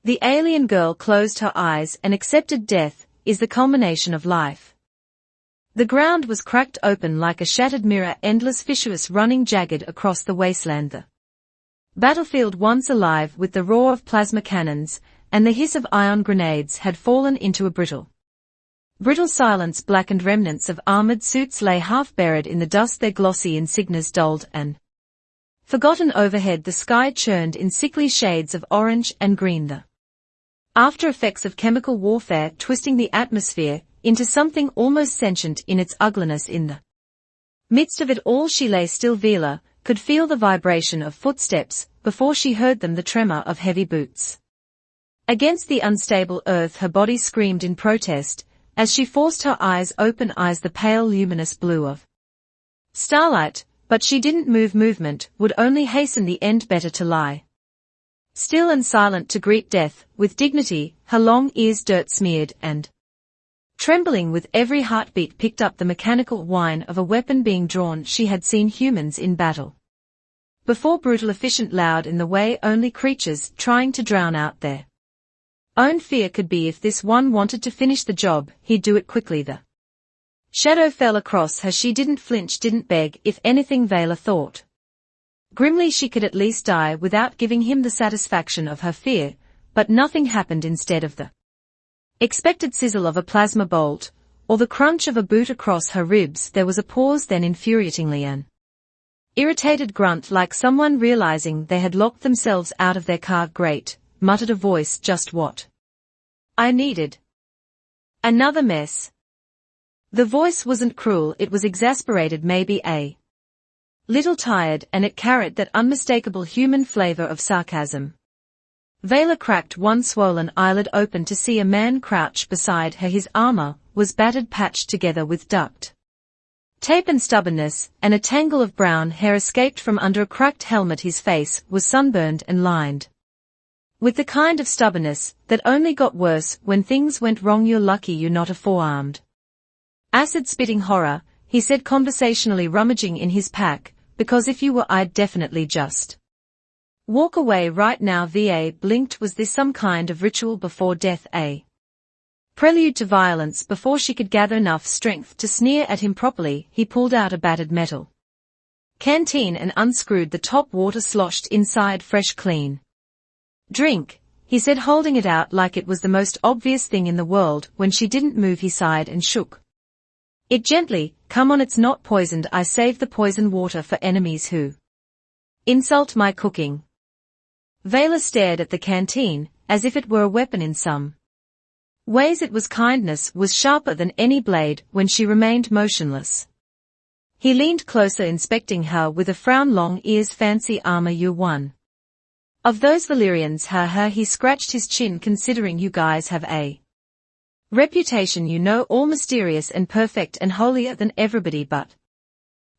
The alien girl closed her eyes and accepted death is the culmination of life. The ground was cracked open like a shattered mirror, endless fissures running jagged across the wasteland. The battlefield, once alive with the roar of plasma cannons and the hiss of ion grenades, had fallen into a brittle silence. Blackened remnants of armored suits lay half buried in the dust, their glossy insignias dulled and forgotten. Overhead the sky churned in sickly shades of orange and green, the after effects of chemical warfare twisting the atmosphere into something almost sentient in its ugliness. In the midst of it all she lay still. Vela could feel the vibration of footsteps before she heard them, the tremor of heavy boots against the unstable earth. Her body screamed in protest as she forced her eyes open, the pale luminous blue of starlight, but she didn't move. Movement would only hasten the end. Better to lie still and silent, to greet death with dignity. Her long ears, dirt smeared and trembling with every heartbeat, picked up the mechanical whine of a weapon being drawn. She had seen humans in battle before, brutal, efficient, loud in the way only creatures trying to drown out their own fear could be. If this one wanted to finish the job, he'd do it quickly. The shadow fell across her. She didn't flinch, didn't beg. If anything, Vela thought grimly, she could at least die without giving him the satisfaction of her fear. But nothing happened. Instead of the expected sizzle of a plasma bolt or the crunch of a boot across her ribs, there was a pause, then infuriatingly an irritated grunt, like someone realizing they had locked themselves out of their car. Great, muttered a voice, just what I needed. Another mess. The voice wasn't cruel, it was exasperated, maybe a little tired, and it carried that unmistakable human flavor of sarcasm. Vela cracked one swollen eyelid open to see a man crouch beside her. His armor was battered, patched together with duct tape and stubbornness, and a tangle of brown hair escaped from under a cracked helmet. His face was sunburned and lined with the kind of stubbornness that only got worse when things went wrong. You're lucky you're not a four-armed acid-spitting horror, he said conversationally, rummaging in his pack, because if you were, I'd definitely just walk away right now. Va blinked. Was this some kind of ritual before death, a prelude to violence? Before she could gather enough strength to sneer at him properly, he pulled out a battered metal canteen and unscrewed the top. Water sloshed inside, fresh, clean. Drink, he said, holding it out like it was the most obvious thing in the world. When she didn't move, he sighed and shook it gently. Come on, it's not poisoned. I save the poison water for enemies who insult my cooking. Vela stared at the canteen, as if it were a weapon. In some ways it was. Kindness was sharper than any blade. When she remained motionless, he leaned closer, inspecting her with a frown. Long ears, fancy armor. You're one of those Valyrians, ha. He scratched his chin. Considering you guys have a reputation, you know, all mysterious and perfect and holier than everybody, but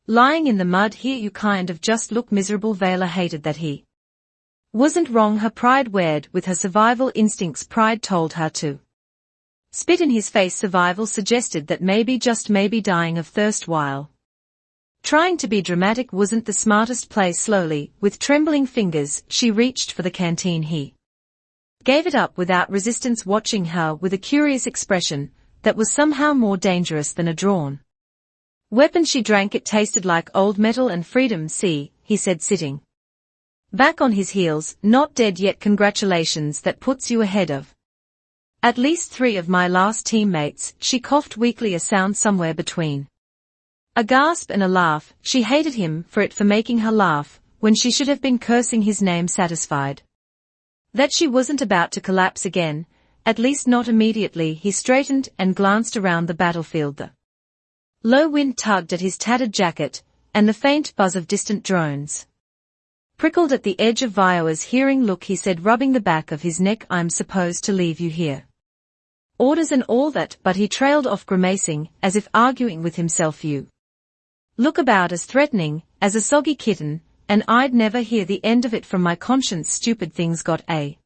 lying in the mud here, you kind of just look miserable. Vela hated that he wasn't wrong. Her pride wared with her survival instincts. Pride told her to spit in his face. Survival suggested that maybe, just maybe, dying of thirst while trying to be dramatic wasn't the smartest play. Slowly, with trembling fingers, she reached for the canteen. He gave it up without resistance, watching her with a curious expression that was somehow more dangerous than a drawn weapon. She drank it. Tasted like old metal and freedom. See, he said, sitting back on his heels. Not dead yet. Congratulations, that puts you ahead of at least 3 of my last teammates. She coughed weakly, a sound somewhere between a gasp and a laugh. She hated him for making her laugh when she should have been cursing his name, satisfied that she wasn't about to collapse again, at least not immediately. He straightened and glanced around the battlefield. The low wind tugged at his tattered jacket, and the faint buzz of distant drones prickled at the edge of Vioa's hearing. Look, he said, rubbing the back of his neck, I'm supposed to leave you here. Orders and all that, but he trailed off, grimacing, as if arguing with himself. You look about as threatening as a soggy kitten, and I'd never hear the end of it from my conscience. Stupid thing's got a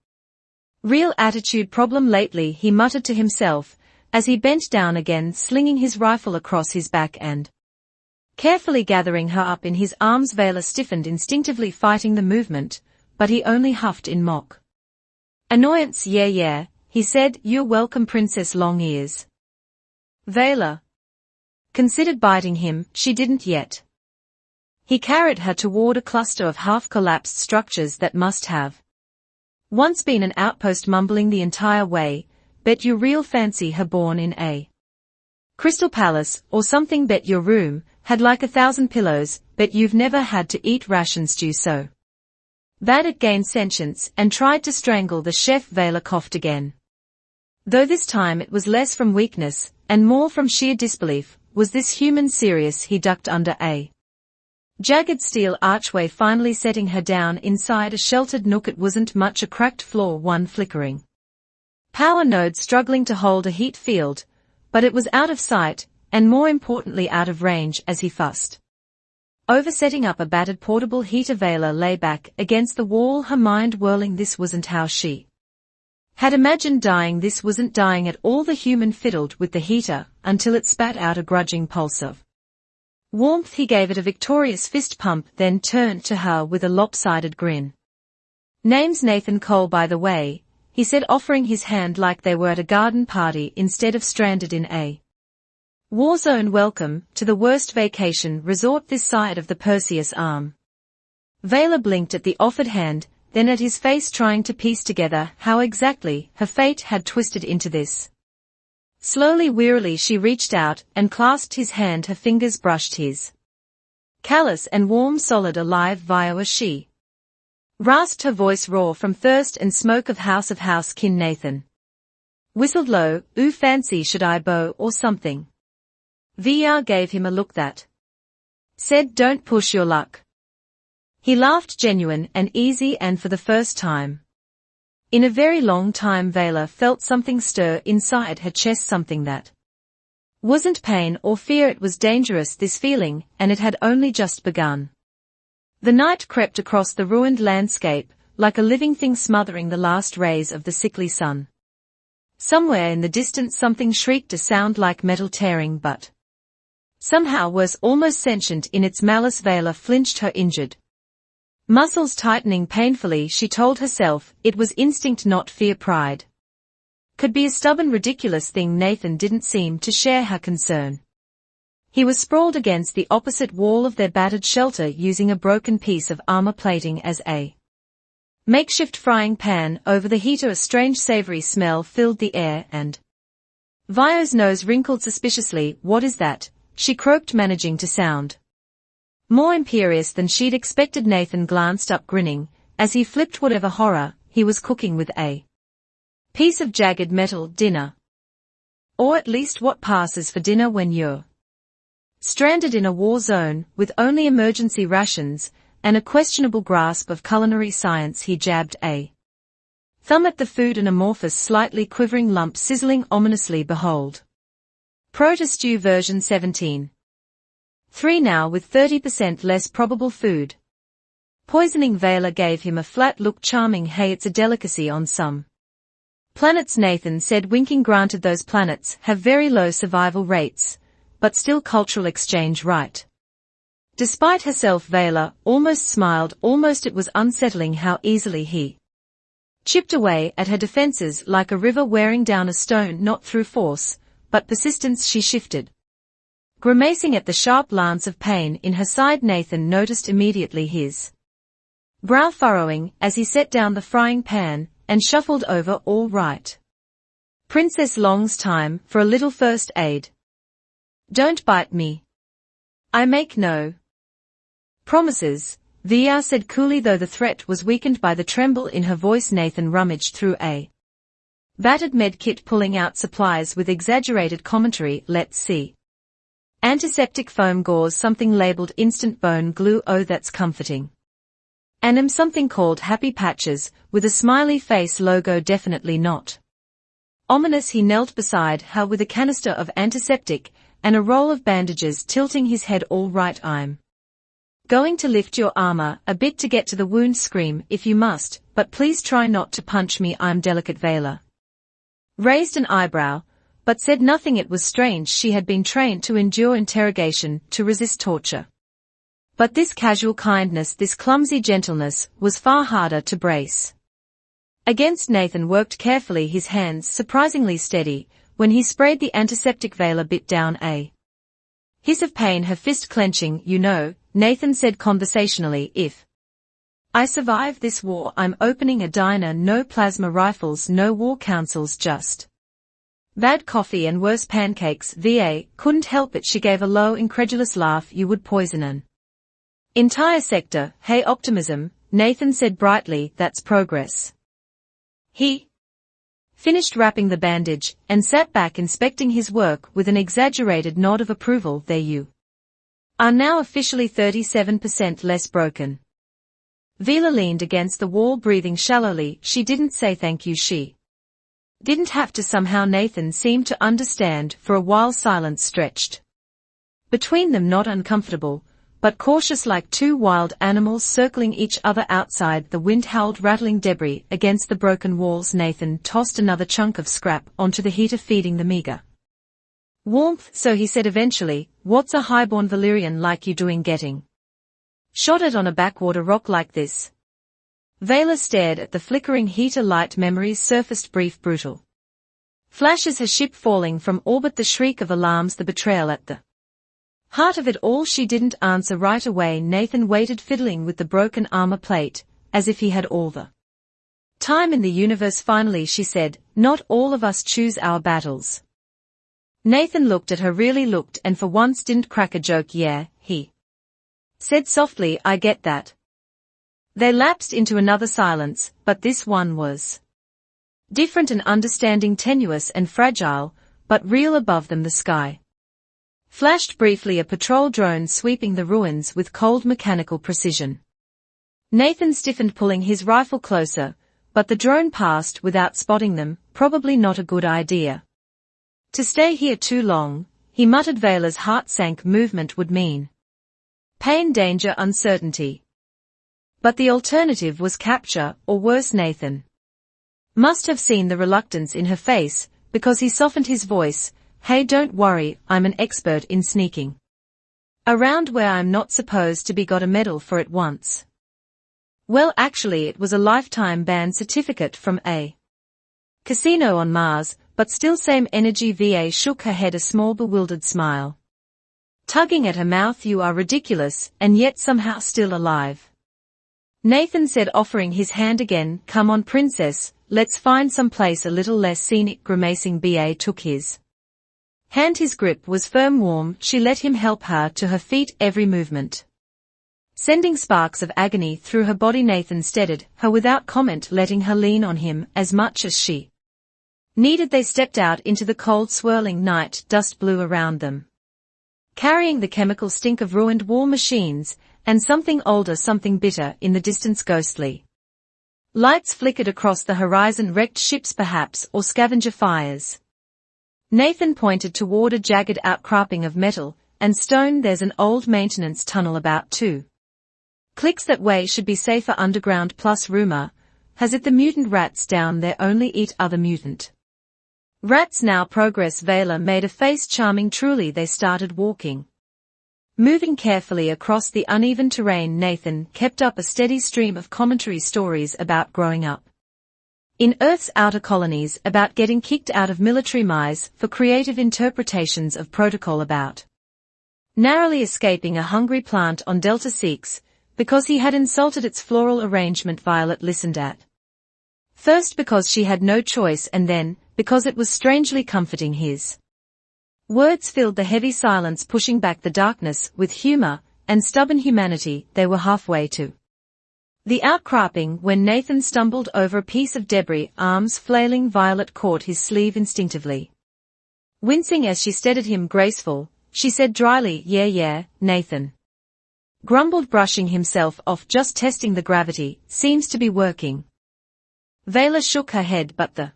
real attitude problem lately, he muttered to himself, as he bent down again, slinging his rifle across his back and carefully gathering her up in his arms. Vela stiffened, instinctively fighting the movement, but he only huffed in mock Annoyance, yeah, he said, you're welcome, Princess Long-Ears. Vela considered biting him, she didn't yet. He carried her toward a cluster of half-collapsed structures that must have once been an outpost, mumbling the entire way, bet you real fancy her born in a Crystal Palace, or something, bet your room had like 1,000 pillows, bet you've never had to eat ration stew so bad it gained sentience, and tried to strangle the chef. Vela coughed again. Though this time it was less from weakness, and more from sheer disbelief. Was this human serious? He ducked under a jagged steel archway, finally setting her down inside a sheltered nook. It wasn't much, a cracked floor, one flickering power node struggling to hold a heat field, but it was out of sight, and more importantly out of range as he fussed over setting up a battered portable heater. Vela lay back against the wall, her mind whirling. This wasn't how she had imagined dying. This wasn't dying at all. The human fiddled with the heater until it spat out a grudging pulse of warmth. He gave it a victorious fist pump, then turned to her with a lopsided grin. Name's Nathan Cole, by the way, he said, offering his hand like they were at a garden party instead of stranded in a war zone. Welcome to the worst vacation resort this side of the Perseus arm. Vela blinked at the offered hand, then at his face, trying to piece together how exactly her fate had twisted into this. Slowly, wearily, she reached out and clasped his hand. Her fingers brushed his callous and warm, solid, alive. Vio, as she rasped, her voice raw from thirst and smoke of house kin. Nathan whistled low. Ooh, fancy, should I bow or something? VR gave him a look that said, don't push your luck. He laughed, genuine and easy, and for the first time in a very long time, Vela felt something stir inside her chest, something that wasn't pain or fear. It was dangerous, this feeling, and it had only just begun. The night crept across the ruined landscape, like a living thing smothering the last rays of the sickly sun. Somewhere in the distance something shrieked, a sound like metal tearing, but somehow worse, almost sentient in its malice. Vela flinched, her injured muscles tightening painfully. She told herself it was instinct, not fear. Pride could be a stubborn, ridiculous thing. Nathan didn't seem to share her concern. He was sprawled against the opposite wall of their battered shelter, using a broken piece of armor plating as a makeshift frying pan over the heater. A strange savory smell filled the air, and Vio's nose wrinkled suspiciously. What is that? She croaked, managing to sound more imperious than she'd expected. Nathan glanced up, grinning, as he flipped whatever horror he was cooking with a piece of jagged metal. Dinner. Or at least what passes for dinner when you're stranded in a war zone, with only emergency rations and a questionable grasp of culinary science. He jabbed a thumb at the food, an amorphous, slightly quivering lump sizzling ominously. Behold. Proto-stew version 17. 3 now, with 30% less probable food poisoning. Vela gave him a flat look, charming. Hey, it's a delicacy on some planets, Nathan said, winking. Granted, those planets have very low survival rates, but still cultural exchange, right? Despite herself, Vela almost smiled. Almost. It was unsettling how easily he chipped away at her defenses, like a river wearing down a stone, not through force, but persistence. She shifted, grimacing at the sharp lance of pain in her side. Nathan noticed immediately, his brow furrowing, as he set down the frying pan and shuffled over. All right, Princess, Long's time for a little first aid. Don't bite me. I make no promises, VR said coolly, though the threat was weakened by the tremble in her voice. Nathan rummaged through a battered med kit, pulling out supplies with exaggerated commentary. Let's see. Antiseptic foam, gauze, something labeled instant bone glue. Oh, that's comforting. And something called Happy Patches, with a smiley face logo. Definitely not ominous. He knelt beside her with a canister of antiseptic and a roll of bandages, tilting his head. All right, I'm going to lift your armor a bit to get to the wound. Scream if you must, but please try not to punch me. I'm delicate. Vela raised an eyebrow, but said nothing. It was strange. She had been trained to endure interrogation, to resist torture. But this casual kindness, this clumsy gentleness, was far harder to brace. Against Nathan worked carefully, his hands surprisingly steady, when he sprayed the antiseptic. Vela bit down a hiss of pain, her fist clenching. You know, Nathan said conversationally, if I survive this war, I'm opening a diner. No plasma rifles, no war councils, just bad coffee and worse pancakes. VA couldn't help it. She gave a low, incredulous laugh. You would poison an entire sector. Hey, optimism, Nathan said brightly, that's progress. He finished wrapping the bandage, and sat back inspecting his work with an exaggerated nod of approval. There you are now, officially 37% less broken. Vela leaned against the wall, breathing shallowly. She didn't say thank you. She didn't have to. Somehow Nathan seemed to understand. For a while silence stretched between them, not uncomfortable, but cautious, like two wild animals circling each other. Outside, the wind howled, rattling debris against the broken walls. Nathan tossed another chunk of scrap onto the heater, feeding the meager warmth. So he said eventually, what's a highborn Valyrian like you doing getting shot at on a backwater rock like this? Vela stared at the flickering heater light. Memories surfaced, brief, brutal flashes. Her ship falling from orbit, the shriek of alarms, the betrayal at the heart of it all. She didn't answer right away. Nathan waited, fiddling with the broken armor plate, as if he had all the time in the universe. Finally she said, not all of us choose our battles. Nathan looked at her, really looked, and for once didn't crack a joke. Yeah, he said softly, I get that. They lapsed into another silence, but this one was different, and understanding, tenuous and fragile, but real. Above them the sky flashed briefly, a patrol drone sweeping the ruins with cold mechanical precision. Nathan stiffened, pulling his rifle closer, but the drone passed without spotting them. Probably not a good idea to stay here too long, he muttered. Vela's heart sank. Movement would mean pain, danger, uncertainty. But the alternative was capture, or worse. Nathan must have seen the reluctance in her face, because he softened his voice. Hey, don't worry, I'm an expert in sneaking around where I'm not supposed to be. Got a medal for it once. Well, actually it was a lifetime ban certificate from a casino on Mars, but still same energy. VA shook her head, a small bewildered smile tugging at her mouth. You are ridiculous, and yet somehow still alive. Nathan said, offering his hand again. Come on, princess, let's find some place a little less scenic. Grimacing, BA took his hand. His grip was firm, warm. She let him help her to her feet, every movement sending sparks of agony through her body. Nathan steadied her without comment, letting her lean on him as much as she needed. They stepped out into the cold, swirling night. Dust blew around them, carrying the chemical stink of ruined war machines, and something older, something bitter, in the distance. Ghostly lights flickered across the horizon, wrecked ships perhaps, or scavenger fires. Nathan pointed toward a jagged outcropping of metal and stone. There's an old maintenance tunnel about 2 clicks that way. Should be safer underground. Plus, rumor has it the mutant rats down there only eat other mutant rats. Now progress. Vela made a face. Charming, truly. They started walking, moving carefully across the uneven terrain. Nathan kept up a steady stream of commentary, stories about growing up in Earth's outer colonies, about getting kicked out of military mice for creative interpretations of protocol, about narrowly escaping a hungry plant on Delta 6 because he had insulted its floral arrangement. Violet listened at first because she had no choice, and then because it was strangely comforting. His words filled the heavy silence, pushing back the darkness with humor and stubborn humanity. They were halfway to the outcropping when Nathan stumbled over a piece of debris, arms flailing. Violet caught his sleeve instinctively. Wincing as she steadied him, graceful, she said dryly, yeah, Nathan grumbled, brushing himself off. Just testing the gravity, seems to be working. Vela shook her head, but the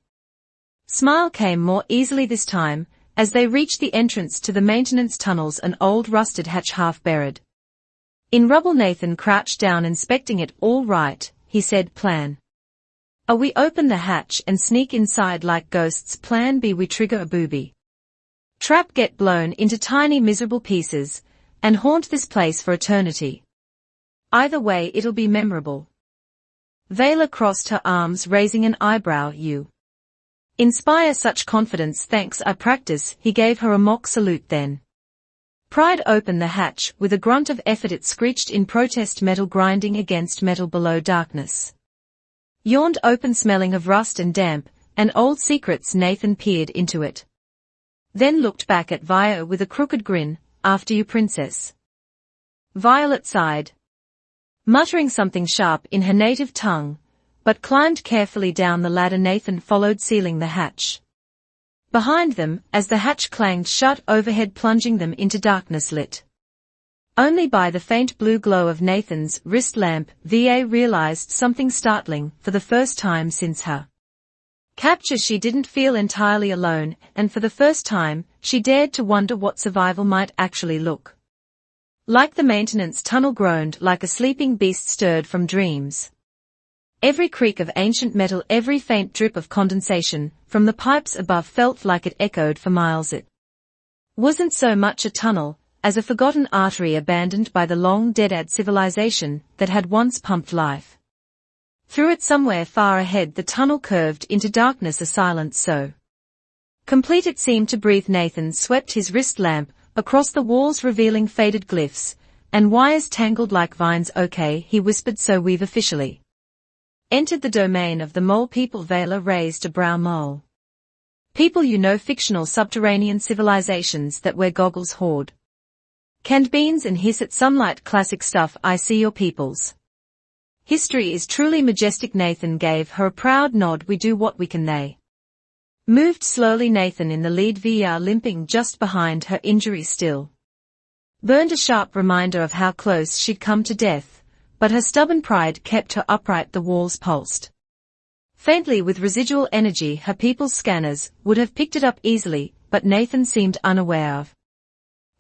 smile came more easily this time, as they reached the entrance to the maintenance tunnels, an old rusted hatch half buried in rubble. Nathan crouched down, inspecting it. All right, he said. Plan A, we open the hatch and sneak inside like ghosts. Plan B, we trigger a booby trap, get blown into tiny miserable pieces, and haunt this place for eternity. Either way, it'll be memorable. Vela crossed her arms, raising an eyebrow. You inspire such confidence. Thanks, I practice. He gave her a mock salute then pried open the hatch. With a grunt of effort it screeched in protest, metal grinding against metal below. Darkness yawned open, smelling of rust and damp, and old secrets. Nathan peered into it, then looked back at Violet with a crooked grin. After you, princess. Violet sighed, muttering something sharp in her native tongue, but climbed carefully down the ladder. Nathan followed, sealing the hatch behind them, as the hatch clanged shut overhead, plunging them into darkness lit only by the faint blue glow of Nathan's wrist lamp. Va realized something startling. For the first time since her capture she didn't feel entirely alone, and for the first time, she dared to wonder what survival might actually look like. The maintenance tunnel groaned like a sleeping beast stirred from dreams. Every creak of ancient metal, every faint drip of condensation from the pipes above felt like it echoed for miles. It wasn't so much a tunnel as a forgotten artery abandoned by the long-dead civilization that had once pumped life through it. Somewhere far ahead the tunnel curved into darkness, a silence so complete it seemed to breathe. Nathan swept his wrist lamp across the walls, revealing faded glyphs and wires tangled like vines. Okay, he whispered, so we've officially entered the domain of the mole people. Vela raised a brow. Mole people, you know, fictional subterranean civilizations that wear goggles, hoard canned beans and hiss at sunlight. Classic stuff. I see your people's history is truly majestic. Nathan gave her a proud nod. We do what we can. They moved slowly, Nathan in the lead, VR limping just behind her. Injury still burned, a sharp reminder of how close she'd come to death, but her stubborn pride kept her upright. The walls pulsed faintly with residual energy. Her people's scanners would have picked it up easily, but Nathan seemed unaware of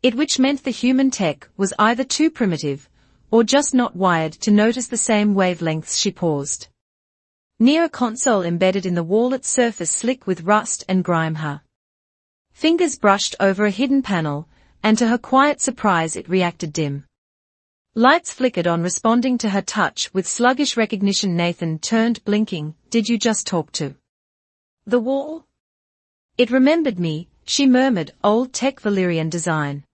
it, which meant the human tech was either too primitive or just not wired to notice the same wavelengths. She paused near a console embedded in the wall, its surface slick with rust and grime. Her fingers brushed over a hidden panel, and to her quiet surprise it reacted. Dim lights flickered on, responding to her touch with sluggish recognition. Nathan turned, blinking. Did you just talk to the wall? It remembered me, she murmured. Old tech, Valyrian design,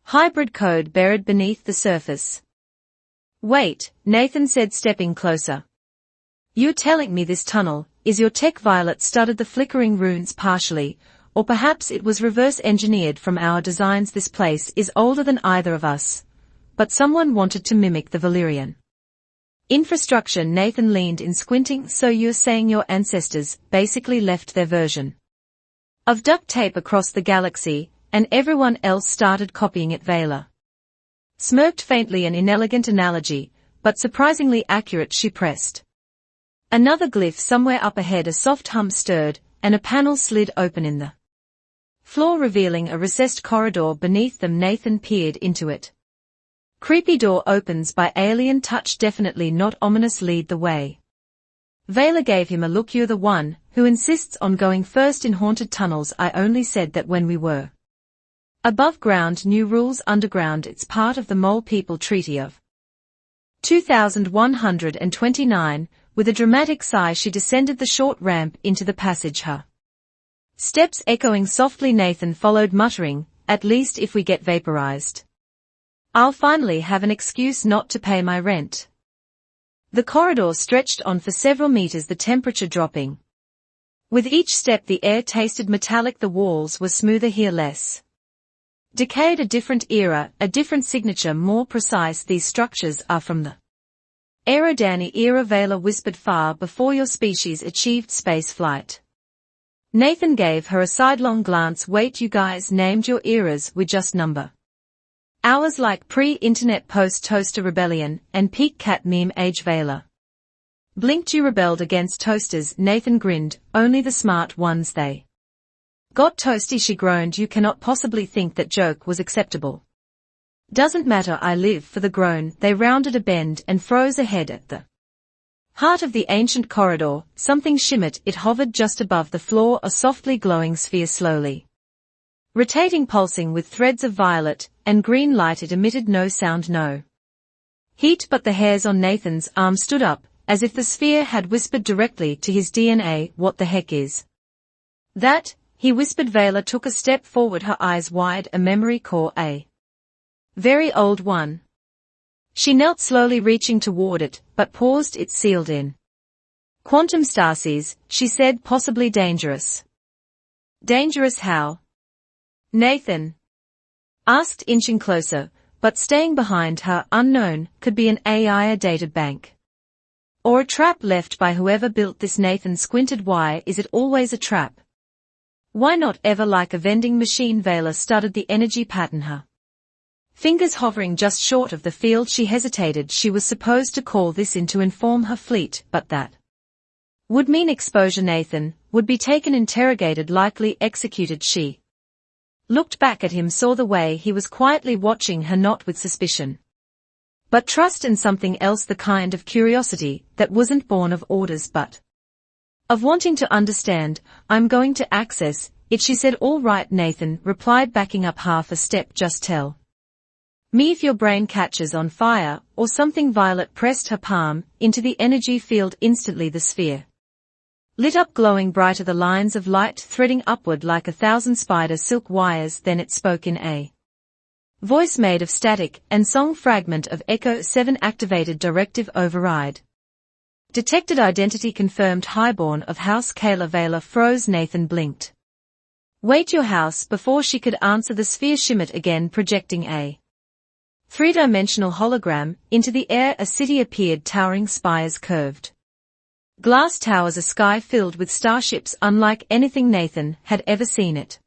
hybrid code buried beneath the surface. Wait, Nathan said, stepping closer. You're telling me this tunnel is your tech? Violet stuttered, the flickering runes partially, or perhaps it was reverse engineered from our designs. This place is older than either of us, but someone wanted to mimic the Valyrian infrastructure. Nathan leaned in, squinting. So you're saying your ancestors basically left their version of duct tape across the galaxy, and everyone else started copying it? Vela smirked faintly, an inelegant analogy, but surprisingly accurate. She pressed another glyph. Somewhere up ahead a soft hum stirred, and a panel slid open in the floor, revealing a recessed corridor beneath them. Nathan peered into it. Creepy door opens by alien touch, definitely not ominous. Lead the way. Vela gave him a look. You're the one who insists on going first in haunted tunnels. I only said that when we were above ground. New rules underground. It's part of the Mole People Treaty of 2129. With a dramatic sigh she descended the short ramp into the passage, her steps echoing softly. Nathan followed, muttering, at least if we get vaporized, I'll finally have an excuse not to pay my rent. The corridor stretched on for several meters, the temperature dropping. With each step the air tasted metallic. The walls were smoother here, less decayed, a different era, a different signature, more precise. These structures are from the Aerodani era, Vela whispered, far before your species achieved space flight. Nathan gave her a sidelong glance. Wait, you guys named your eras, we just number ours, like pre-internet post-toaster rebellion and peak cat meme age. Vela blinked. You rebelled against toasters? Nathan grinned. Only the smart ones. They got toasty. She groaned. You cannot possibly think that joke was acceptable. Doesn't matter, I live for the groan. They rounded a bend and froze ahead at the heart of the ancient corridor. Something shimmered. It hovered just above the floor, a softly glowing sphere, slowly rotating, pulsing with threads of violet and green light. It emitted no sound, no heat, but the hairs on Nathan's arm stood up, as if the sphere had whispered directly to his DNA. What the heck is that? He whispered. Vela took a step forward, her eyes wide. A memory core, a very old one. She knelt slowly, reaching toward it, but paused. It's sealed in quantum stasis, she said. Possibly dangerous. Dangerous how? Nathan asked, inching closer, but staying behind her. Unknown, could be an AI data bank. Or a trap left by whoever built this. Nathan squinted. Why is it always a trap? Why not ever like a vending machine? Vela studied the energy pattern, her fingers hovering just short of the field. She hesitated. She was supposed to call this in to inform her fleet, but that would mean exposure. Nathan would be taken, interrogated, likely executed. She looked back at him, saw the way he was quietly watching her, not with suspicion, but trust and something else, the kind of curiosity that wasn't born of orders but of wanting to understand. I'm going to access it, she said. All right, Nathan replied, backing up half a step. Just tell me if your brain catches on fire or something. Violet pressed her palm into the energy field. Instantly the sphere lit up, glowing brighter, the lines of light threading upward like 1,000 spider silk wires. Then it spoke in a voice made of static and song, fragment of echo. 7 activated. Directive override detected. Identity confirmed. Highborn of House Kayla. Vela froze. Nathan blinked. Wait, your house? Before she could answer, the sphere shimmered again, projecting a three-dimensional hologram into the air. A city appeared, towering spires, curved glass towers, a sky filled with starships unlike anything Nathan had ever seen. It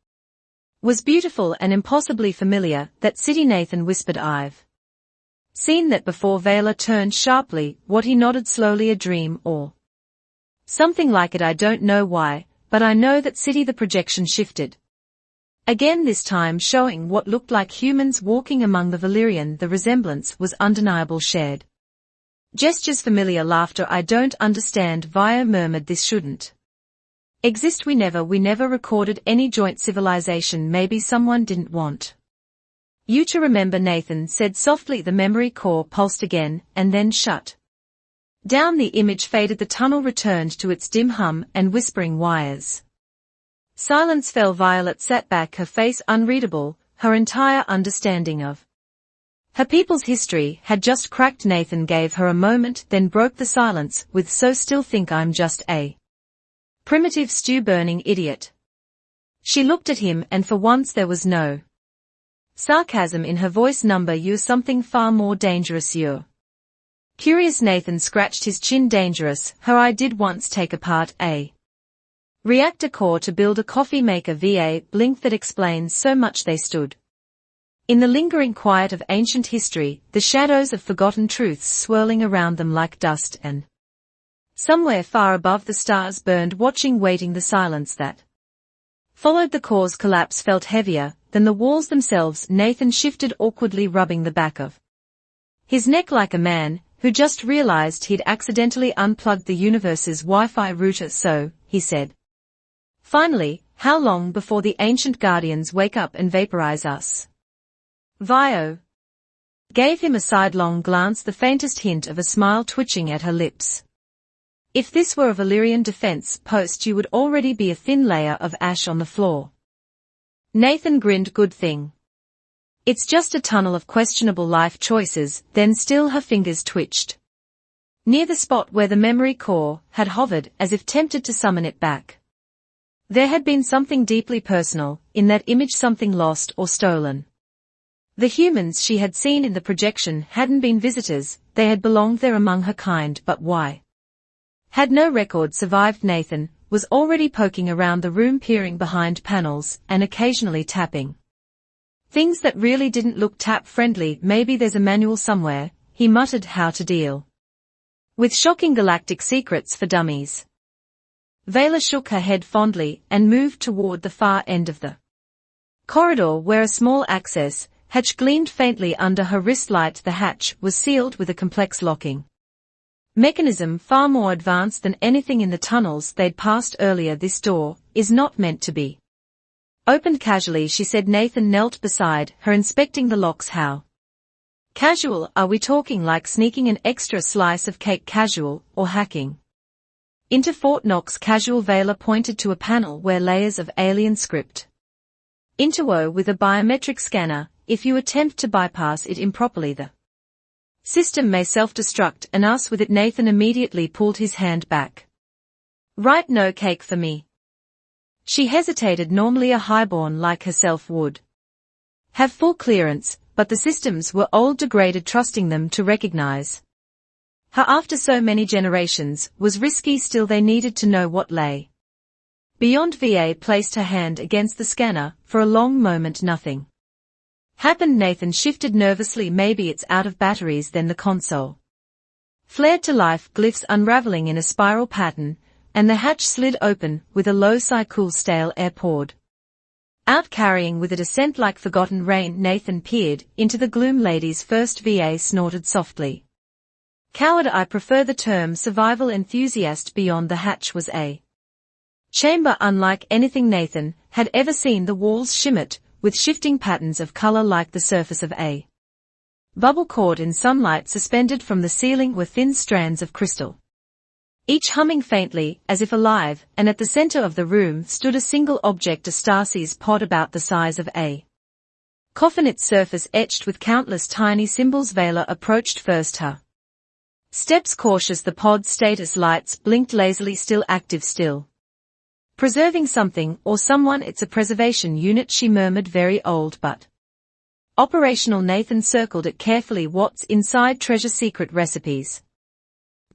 was beautiful and impossibly familiar. That city, Nathan whispered. I've seen that before. Vela turned sharply. What? He nodded slowly. A dream or something like it. I don't know why, but I know that city. The projection shifted again, this time showing what looked like humans walking among the Valyrian. The resemblance was undeniable. Shared gestures, familiar laughter. I don't understand, Vio murmured. This shouldn't exist. We never recorded any joint civilization. Maybe someone didn't want you to remember, Nathan said softly. The memory core pulsed again, and then shut down. The image faded. The tunnel returned to its dim hum and whispering wires. Silence fell. Violet sat back, her face unreadable. Her entire understanding of her people's history had just cracked. Nathan gave her a moment, then broke the silence with, so still think I'm just a primitive stew-burning idiot? She looked at him, and for once there was no sarcasm in her voice. Number, you're something far more dangerous. You're curious. Nathan scratched his chin. Dangerous? Her I did once take apart a reactor core to build a coffee maker. Va blink. That explains so much. They stood in the lingering quiet of ancient history, the shadows of forgotten truths swirling around them like dust, and somewhere far above the stars burned, watching, waiting. The silence that followed the core's collapse felt heavier than the walls themselves. Nathan shifted awkwardly, rubbing the back of his neck like a man who just realized he'd accidentally unplugged the universe's Wi-Fi router. So, he said finally, how long before the ancient guardians wake up and vaporize us? Vio gave him a sidelong glance, the faintest hint of a smile twitching at her lips. If this were a Valyrian defense post, you would already be a thin layer of ash on the floor. Nathan grinned. Good thing it's just a tunnel of questionable life choices. Then still her fingers twitched near the spot where the memory core had hovered, as if tempted to summon it back. There had been something deeply personal in that image, something lost or stolen. The humans she had seen in the projection hadn't been visitors, they had belonged there among her kind. But why had no record survived? Nathan was already poking around the room, peering behind panels and occasionally tapping things that really didn't look tap-friendly. Maybe there's a manual somewhere, he muttered, how to deal with shocking galactic secrets for dummies. Vela shook her head fondly and moved toward the far end of the corridor, where a small access hatch gleamed faintly under her wrist light. The hatch was sealed with a complex locking mechanism far more advanced than anything in the tunnels they'd passed earlier. This door is not meant to be opened casually, she said. Nathan knelt beside her, inspecting the locks. How Casual, are we talking like sneaking an extra slice of cake casual, or hacking? Into Fort Knox casual. Vela pointed to a panel where layers of alien script. Into O with a biometric scanner, if you attempt to bypass it improperly the system may self-destruct and us with it. Nathan immediately pulled his hand back. Right, no cake for me. She hesitated. Normally a highborn like herself would have full clearance, but the systems were old, degraded. Trusting them to recognize her after so many generations was risky. Still they needed to know what lay beyond. VA placed her hand against the scanner. For a long moment nothing happened. Nathan shifted nervously. Maybe it's out of batteries. Then the console flared to life, glyphs unraveling in a spiral pattern, and the hatch slid open, with a low sigh. Cool stale air poured out, carrying with it a scent like forgotten rain. Nathan peered into the gloom. Ladies first. VA snorted softly. Coward, I prefer the term survival enthusiast. Beyond the hatch was a chamber unlike anything Nathan had ever seen. The walls shimmered with shifting patterns of color like the surface of a bubble. Caught in sunlight, suspended from the ceiling were thin strands of crystal, each humming faintly, as if alive, and at the center of the room stood a single object, a Stasis pod about the size of a coffin, its surface etched with countless tiny symbols. Vela approached first, her steps cautious. The pod's status lights blinked lazily. Still active, still preserving something or someone. It's a preservation unit, she murmured. Very old but operational. Nathan circled it carefully. What's inside? Treasure, secret recipes.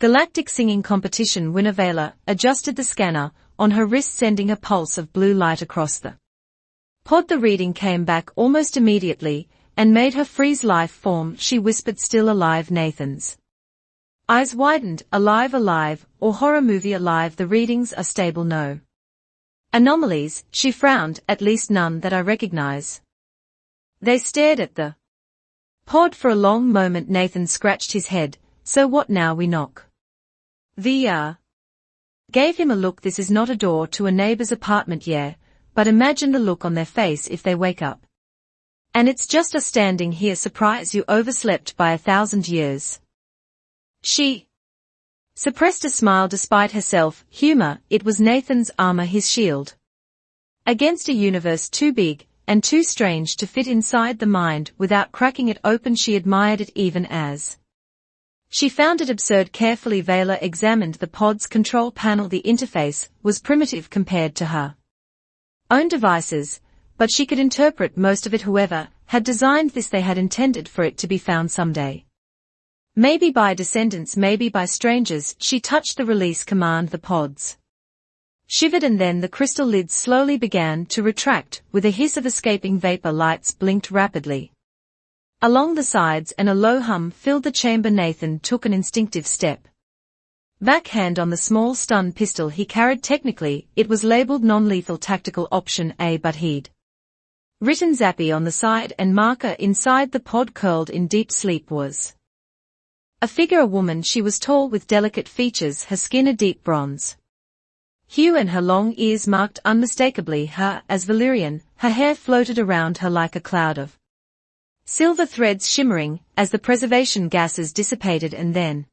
Galactic singing competition winner. Vela adjusted the scanner on her wrist, sending a pulse of blue light across the pod. The reading came back almost immediately and made her freeze. Life form, she whispered. Still alive. Nathan's eyes widened. Alive, alive, or horror movie alive? The readings are stable. No anomalies, she frowned. At least none that I recognize. They stared at the pod for a long moment. Nathan scratched his head. So what now? We knock. The gave him a look. This is not a door to a neighbor's apartment, yeah, but imagine the look on their face if they wake up. And it's just us standing here. Surprise, you overslept by 1,000 years. She suppressed a smile despite herself. Humor, it was Nathan's armor, his shield against a universe too big and too strange to fit inside the mind without cracking it open. She admired it even as she found it absurd. Carefully Vela examined the pod's control panel. The interface was primitive compared to her own devices, but she could interpret most of it. Whoever had designed this, they had intended for it to be found someday. Maybe by descendants, maybe by strangers. She touched the release command. The pods shivered and then the crystal lids slowly began to retract. With a hiss of escaping vapor, lights blinked rapidly along the sides and a low hum filled the chamber. Nathan took an instinctive step backhand on the small stun pistol he carried. Technically, it was labeled non-lethal tactical option A, but he'd written Zappy on the side, and marker inside the pod curled in deep sleep was a figure, a woman. She was tall with delicate features, her skin a deep bronze hue and her long ears marked unmistakably her as Valyrian. Her hair floated around her like a cloud of silver threads shimmering as the preservation gases dissipated, and then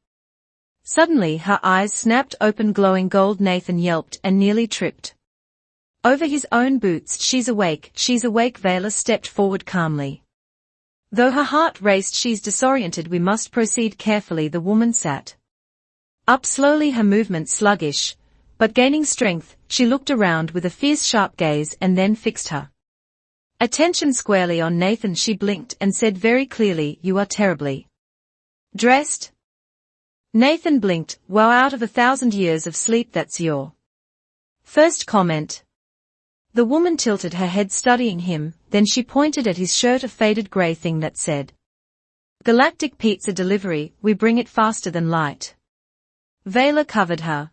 suddenly her eyes snapped open, glowing gold. Nathan yelped and nearly tripped over his own boots. She's awake, she's awake. Vela stepped forward calmly, though her heart raced. She's disoriented, we must proceed carefully. The woman sat up slowly, her movements sluggish, but gaining strength. She looked around with a fierce sharp gaze and then fixed her attention squarely on Nathan. She blinked and said very clearly, you are terribly dressed. Nathan blinked. Wow, out of 1,000 years of sleep that's your first comment. The woman tilted her head, studying him, then she pointed at his shirt, a faded gray thing that said Galactic Pizza Delivery, we bring it faster than light. Vela covered her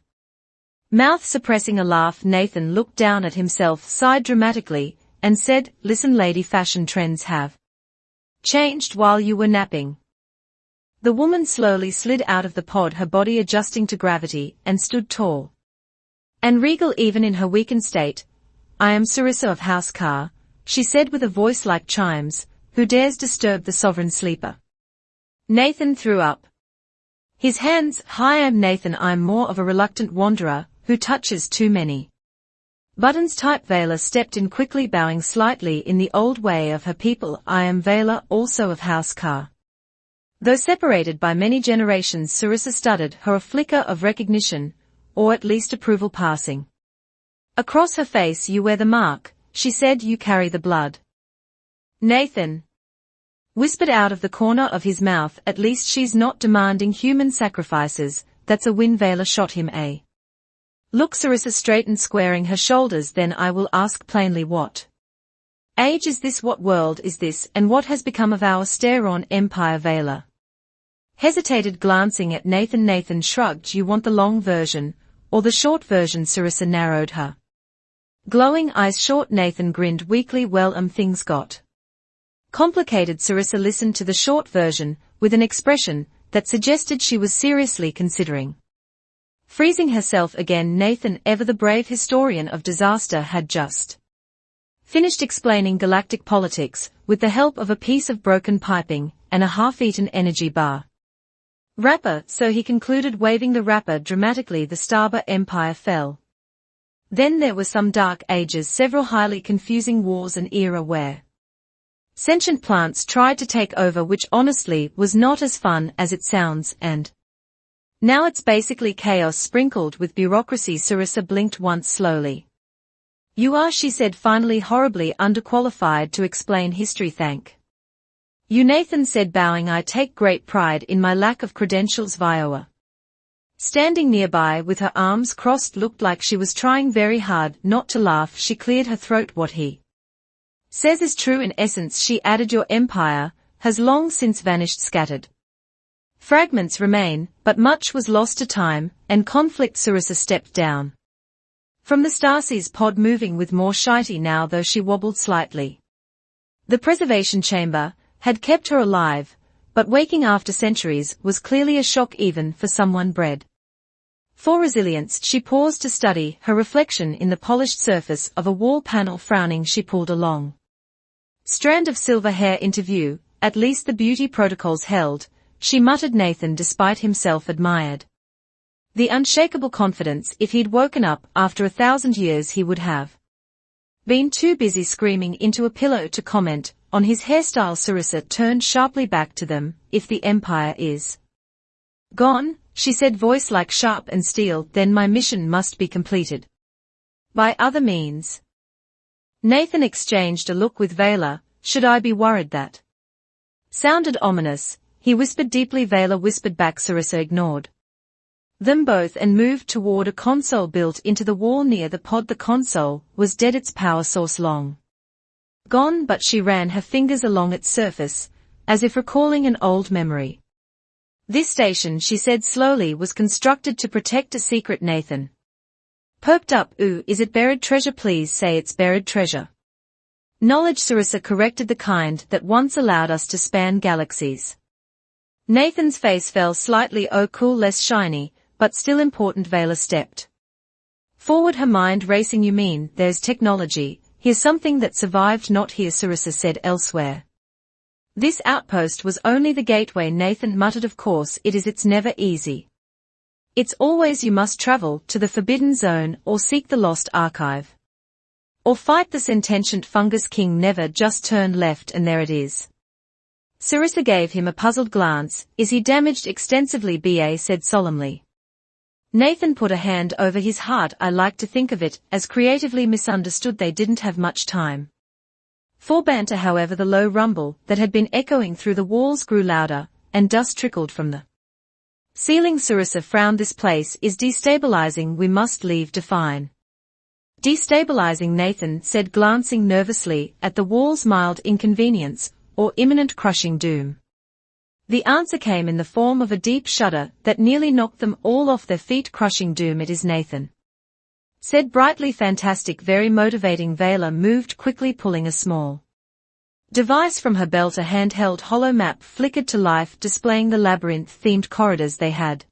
mouth, suppressing a laugh. Nathan looked down at himself, sighed dramatically, and said, listen lady, fashion trends have changed while you were napping. The woman slowly slid out of the pod, her body adjusting to gravity, and stood tall and regal even in her weakened state. I am Sarissa of House Carr, she said with a voice like chimes. Who dares disturb the sovereign sleeper? Nathan threw up. His hands, "Hi, I'm Nathan. I'm more of a reluctant wanderer, who touches too many buttons" type. Vela stepped in quickly, bowing slightly in the old way of her people. "I am Vela, also of House Carr." Though separated by many generations, Sarissa studied her, a flicker of recognition, or at least approval passing across her face. "You wear the mark," she said. "You carry the blood." Nathan whispered out of the corner of his mouth, "At least she's not demanding human sacrifices. That's a win." Vela shot him a look. Sarissa straightened, squaring her shoulders. "Then I will ask plainly, what age is this? What world is this? And what has become of our Steron empire?" Vela hesitated, glancing at Nathan. Nathan shrugged. "You want the long version, or the short version?" Sarissa narrowed her glowing eyes short. Nathan grinned weakly. "Well, things got complicated." Sarissa listened to the short version, with an expression that suggested she was seriously considering freezing herself again. Nathan, ever the brave historian of disaster, had just finished explaining galactic politics, with the help of a piece of broken piping, and a half-eaten energy bar wrapper, so he concluded, waving the wrapper dramatically. "The Starber Empire fell. Then there were some dark ages, several highly confusing wars, an era where sentient plants tried to take over, which honestly was not as fun as it sounds, and now it's basically chaos sprinkled with bureaucracy." Sarissa blinked once slowly. "You are," she said finally, "horribly underqualified to explain history." "Thank you," Nathan said, bowing. "I take great pride in my lack of credentials." Viola, standing nearby with her arms crossed, looked like she was trying very hard not to laugh. She cleared her throat. "What he says is true in essence," she added. "Your empire has long since vanished. Scattered fragments remain, but much was lost to time and conflict." Sarissa stepped down from the Stasis pod, moving with more shity now, though she wobbled slightly. The preservation chamber had kept her alive, but waking after centuries was clearly a shock even for someone bred for resilience. She paused to study her reflection in the polished surface of a wall panel. Frowning, she pulled a long strand of silver hair into view. "At least the beauty protocols held," she muttered. Nathan, despite himself, admired the unshakable confidence. If he'd woken up after 1,000 years, he would have been too busy screaming into a pillow to comment on his hairstyle. Sarissa turned sharply back to them. "If the Empire is gone," she said, voice like sharp and steel, "then my mission must be completed by other means." Nathan exchanged a look with Vela. "Should I be worried?" That sounded ominous. He whispered deeply. Vela whispered back. Sarissa ignored them both and moved toward a console built into the wall near the pod. The console was dead, its power source long gone, but she ran her fingers along its surface, as if recalling an old memory. "This station," she said slowly, "was constructed to protect a secret." Nathan perked up. "Ooh, is it buried treasure?" "Please say it's buried treasure." "Knowledge," Sarissa corrected, "the kind that once allowed us to span galaxies." Nathan's face fell slightly. "Oh, cool, less shiny, but still important." Vela stepped forward, her mind racing. "You mean, there's technology. Here's something that survived not here," Sarissa said, "elsewhere." "This outpost was only the gateway," Nathan muttered. "Of course it is. It's never easy. It's always you must travel to the Forbidden Zone, or seek the Lost Archive, or fight the sentient fungus king. Never just turn left and there it is." Sarissa gave him a puzzled glance. "Is he damaged extensively?" BA said solemnly. Nathan put a hand over his heart. "I like to think of it as creatively misunderstood." They didn't have much time for banter, however. The low rumble that had been echoing through the walls grew louder, and dust trickled from the ceiling. Sarissa frowned. "This place is destabilizing. We must leave." "Define destabilizing," Nathan said, glancing nervously at the walls. "Mild inconvenience, or imminent crushing doom?" The answer came in the form of a deep shudder that nearly knocked them all off their feet. "Crushing doom it is," Nathan said brightly. "Fantastic, very motivating." Vela moved quickly, pulling a small device from her belt. A handheld hollow map flickered to life, displaying the labyrinth-themed corridors they had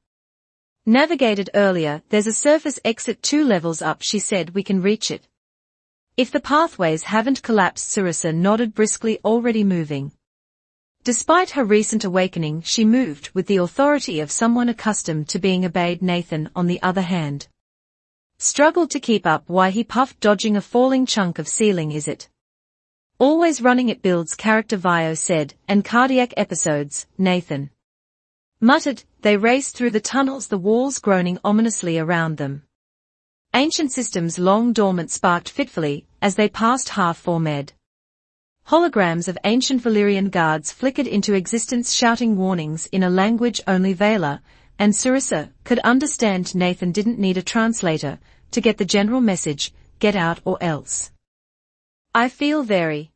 navigated earlier. "There's a surface exit 2 levels up," she said. "We can reach it if the pathways haven't collapsed." Sarissa nodded briskly, already moving Despite her recent awakening, she moved with the authority of someone accustomed to being obeyed. Nathan, on the other hand, struggled to keep up. Why, he puffed, dodging a falling chunk of ceiling. Is it always running? It builds character, Vio said, and cardiac episodes, Nathan muttered. They raced through the tunnels, the walls groaning ominously around them. Ancient systems long dormant sparked fitfully as they passed half-formed. Holograms of ancient Valyrian guards flickered into existence, shouting warnings in a language only Valar and Sarissa could understand. Nathan didn't need a translator to get the general message: get out or else. I feel very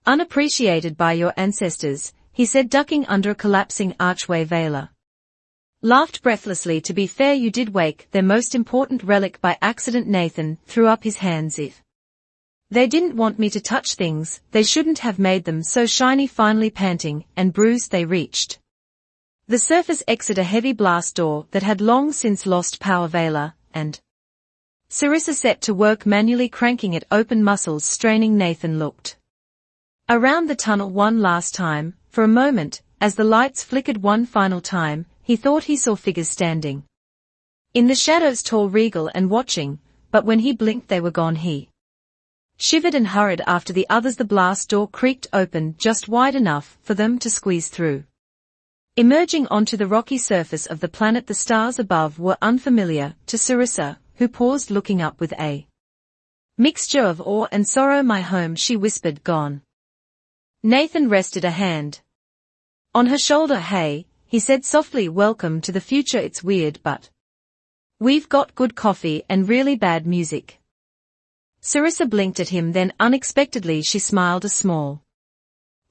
unappreciated by your ancestors, he said, ducking under a collapsing archway. Valar laughed breathlessly. To be fair, you did wake their most important relic by accident. Nathan threw up his hands. If they didn't want me to touch things, they shouldn't have made them so shiny. Finally, panting and bruised, they reached the surface, exit a heavy blast door that had long since lost power. Valar and Sarissa set to work manually cranking it open, muscles straining. Nathan looked around the tunnel one last time. For a moment, as the lights flickered one final time, he thought he saw figures standing in the shadows, tall, regal and watching, but when he blinked they were gone. He shivered and hurried after the others. The blast door creaked open just wide enough for them to squeeze through. Emerging onto the rocky surface of the planet, the stars above were unfamiliar to Sarissa, who paused, looking up with a mixture of awe and sorrow. My home, she whispered. Gone. Nathan rested a hand on her shoulder. Hey, he said softly, welcome to the future. It's weird, but we've got good coffee and really bad music. Sarissa blinked at him, then unexpectedly she smiled, a small,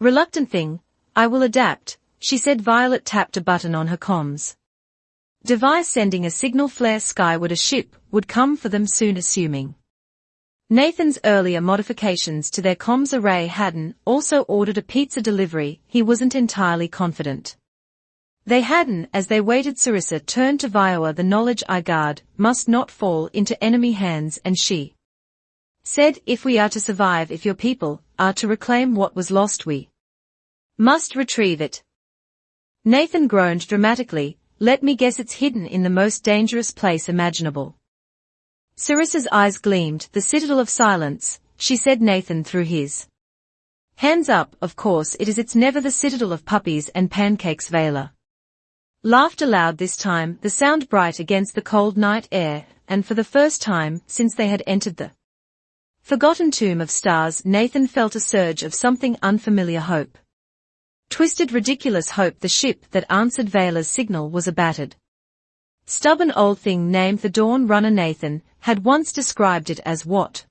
reluctant thing. I will adapt, she said. Violet tapped a button on her comms device, sending a signal flare skyward. A ship would come for them soon. Assuming Nathan's earlier modifications to their comms array hadn't also ordered a pizza delivery, he wasn't entirely confident they hadn't. As they waited, Sarissa turned to Viola. The knowledge I guard must not fall into enemy hands, and she said, if we are to survive, if your people are to reclaim what was lost, we must retrieve it. Nathan groaned dramatically. Let me guess, it's hidden in the most dangerous place imaginable. Sarissa's eyes gleamed. The Citadel of Silence, she said. Nathan threw his hands up. Of course it is. It's never the Citadel of Puppies and Pancakes. Valar laughed aloud, this time the sound bright against the cold night air, and for the first time since they had entered the forgotten tomb of stars, Nathan felt a surge of something unfamiliar. Hope. Twisted, ridiculous hope. The ship that answered Valar's signal was a battered, stubborn old thing named the Dawn Runner. Nathan had once described it as what